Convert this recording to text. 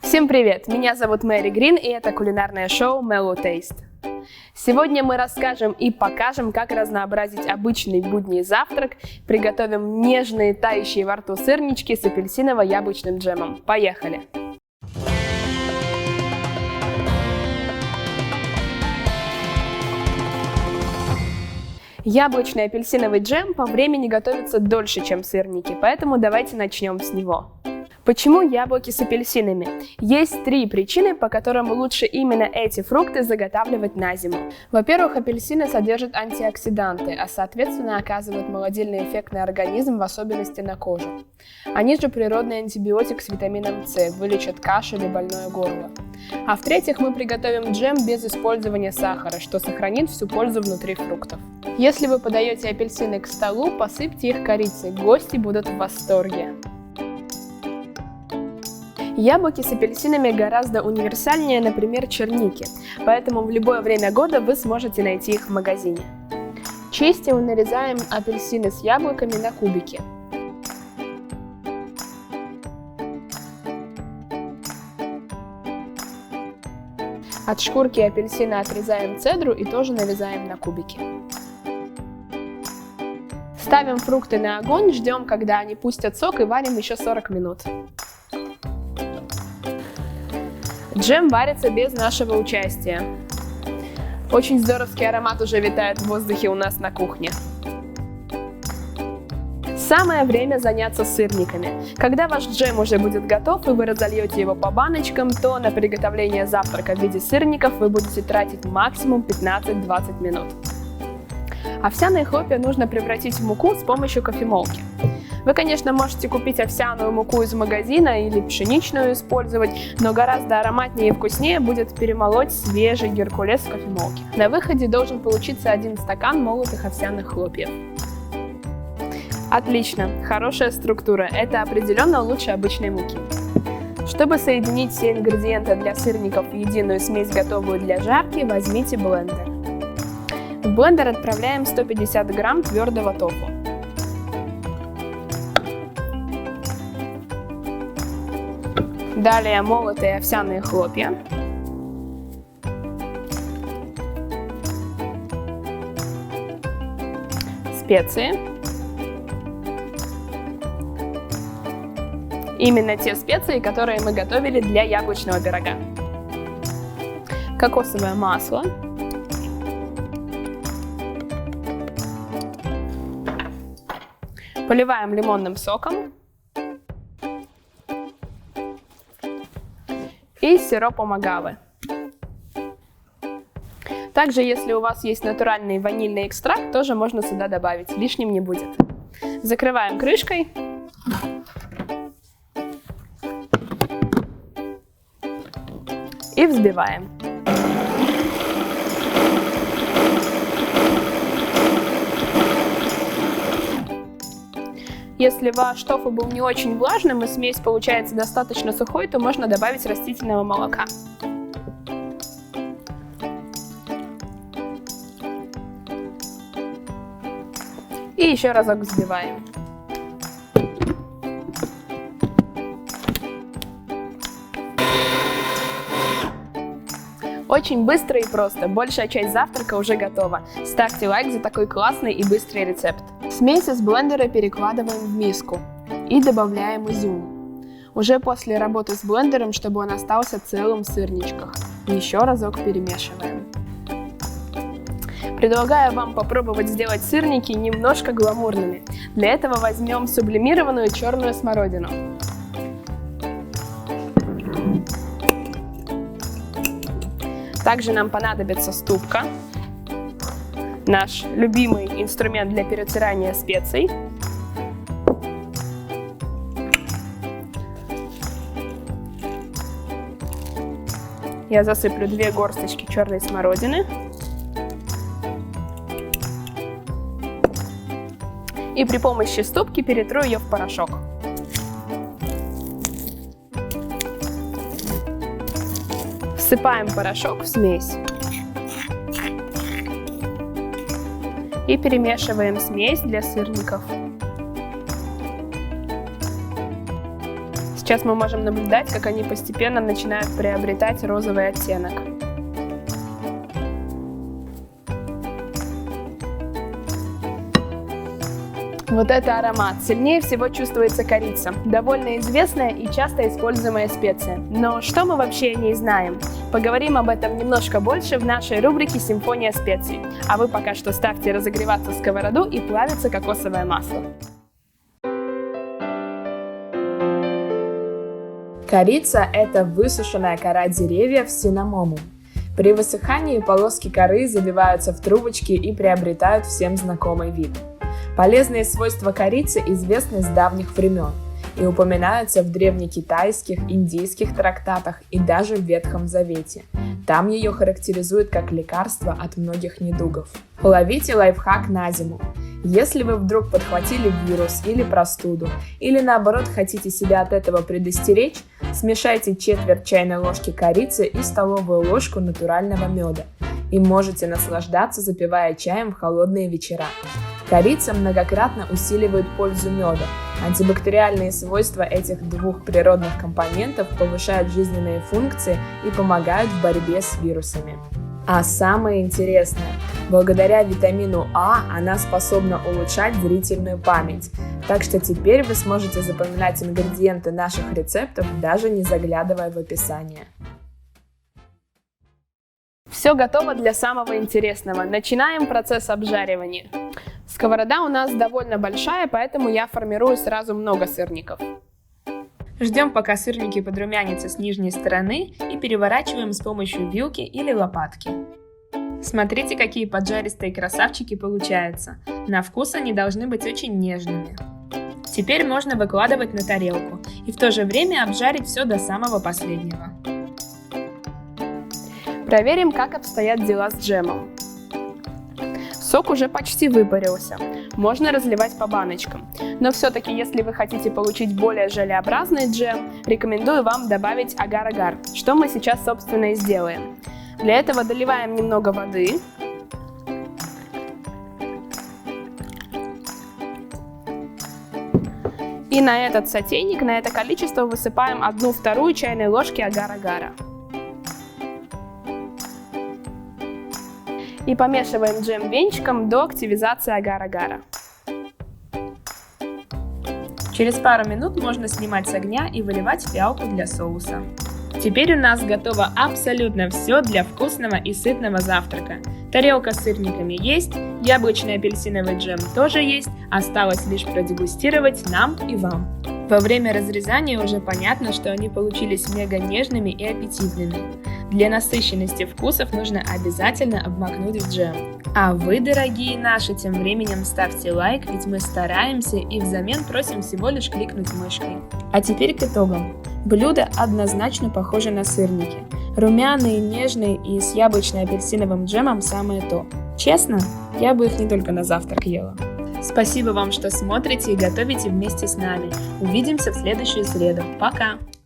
Всем привет! Меня зовут Мэри Грин, и это кулинарное шоу Mellow Taste. Сегодня мы расскажем и покажем, как разнообразить обычный будний завтрак. Приготовим нежные, тающие во рту сырнички с апельсиново-яблочным джемом. Поехали! Яблочный апельсиновый джем по времени готовится дольше, чем сырники, поэтому давайте начнем с него. Почему яблоки с апельсинами? Есть три причины, по которым лучше именно эти фрукты заготавливать на зиму. Во-первых, апельсины содержат антиоксиданты, а соответственно оказывают молодильный эффект на организм, в особенности на кожу. Они же природный антибиотик с витамином С, вылечат кашель и больное горло. А в-третьих, мы приготовим джем без использования сахара, что сохранит всю пользу внутри фруктов. Если вы подаете апельсины к столу, посыпьте их корицей, гости будут в восторге. Яблоки с апельсинами гораздо универсальнее, например, черники, поэтому в любое время года вы сможете найти их в магазине. Чистим и нарезаем апельсины с яблоками на кубики. От шкурки апельсина отрезаем цедру и тоже нарезаем на кубики. Ставим фрукты на огонь, ждем, когда они пустят сок, и варим еще 40 минут. Джем варится без нашего участия. Очень здоровский аромат уже витает в воздухе у нас на кухне. Самое время заняться сырниками. Когда ваш джем уже будет готов и вы разольете его по баночкам, то на приготовление завтрака в виде сырников вы будете тратить максимум 15-20 минут. Овсяные хлопья нужно превратить в муку с помощью кофемолки. Вы, конечно, можете купить овсяную муку из магазина или пшеничную использовать, но гораздо ароматнее и вкуснее будет перемолоть свежий геркулес в кофемолке. На выходе должен получиться 1 стакан молотых овсяных хлопьев. Отлично, хорошая структура, это определенно лучше обычной муки. Чтобы соединить все ингредиенты для сырников в единую смесь, готовую для жарки, возьмите блендер. В блендер отправляем 150 грамм твердого тофу. Далее молотые овсяные хлопья. Специи. Именно те специи, которые мы готовили для яблочного пирога. Кокосовое масло. Поливаем лимонным соком. И сиропом агавы. Также, если у вас есть натуральный ванильный экстракт, тоже можно сюда добавить, лишним не будет. Закрываем крышкой. И взбиваем. Если ваш тофу был не очень влажным и смесь получается достаточно сухой, то можно добавить растительного молока. И еще разок взбиваем. Очень быстро и просто, большая часть завтрака уже готова. Ставьте лайк за такой классный и быстрый рецепт. Смесь из блендера перекладываем в миску и добавляем изюм. Уже после работы с блендером, чтобы он остался целым в сырничках. Еще разок перемешиваем. Предлагаю вам попробовать сделать сырники немножко гламурными. Для этого возьмем сублимированную черную смородину. Также нам понадобится ступка, наш любимый инструмент для перетирания специй. Я засыплю 2 горсточки черной смородины. И при помощи ступки перетру ее в порошок. Всыпаем порошок в смесь. И перемешиваем смесь для сырников. Сейчас мы можем наблюдать, как они постепенно начинают приобретать розовый оттенок. Вот это аромат! Сильнее всего чувствуется корица. Довольно известная и часто используемая специя. Но что мы вообще о ней знаем? Поговорим об этом немножко больше в нашей рубрике «Симфония специй». А вы пока что ставьте разогреваться сковороду и плавится кокосовое масло. Корица – это высушенная кора деревьев синнамомум. При высыхании полоски коры забиваются в трубочки и приобретают всем знакомый вид. Полезные свойства корицы известны с давних времен и упоминаются в древнекитайских, индийских трактатах и даже в Ветхом Завете. Там ее характеризуют как лекарство от многих недугов. Ловите лайфхак на зиму. Если вы вдруг подхватили вирус или простуду, или наоборот хотите себя от этого предостеречь, смешайте четверть чайной ложки корицы и столовую ложку натурального меда. И можете наслаждаться, запивая чаем в холодные вечера. Корица многократно усиливает пользу меда. Антибактериальные свойства этих двух природных компонентов повышают жизненные функции и помогают в борьбе с вирусами. А самое интересное, благодаря витамину А она способна улучшать зрительную память. Так что теперь вы сможете запоминать ингредиенты наших рецептов, даже не заглядывая в описание. Все готово для самого интересного. Начинаем процесс обжаривания. Сковорода у нас довольно большая, поэтому я формирую сразу много сырников. Ждем, пока сырники подрумянятся с нижней стороны, и переворачиваем с помощью вилки или лопатки. Смотрите, какие поджаристые красавчики получаются. На вкус они должны быть очень нежными. Теперь можно выкладывать на тарелку и в то же время обжарить все до самого последнего. Проверим, как обстоят дела с джемом. Сок уже почти выпарился, можно разливать по баночкам. Но все-таки, если вы хотите получить более желеобразный джем, рекомендую вам добавить агар-агар, что мы сейчас, собственно, и сделаем. Для этого доливаем немного воды. И на этот сотейник, на это количество высыпаем 1/2 чайной ложки агар-агара. И помешиваем джем венчиком до активизации агар-агара. Через пару минут можно снимать с огня и выливать в пиалку для соуса. Теперь у нас готово абсолютно все для вкусного и сытного завтрака. Тарелка с сырниками есть, яблочный апельсиновый джем тоже есть, осталось лишь продегустировать нам и вам. Во время разрезания уже понятно, что они получились мега нежными и аппетитными. Для насыщенности вкусов нужно обязательно обмакнуть в джем. А вы, дорогие наши, тем временем ставьте лайк, ведь мы стараемся и взамен просим всего лишь кликнуть мышкой. А теперь к итогам. Блюдо однозначно похоже на сырники. Румяные, нежные и с яблочно-апельсиновым джемом самое то. Честно, я бы их не только на завтрак ела. Спасибо вам, что смотрите и готовите вместе с нами. Увидимся в следующую среду. Пока!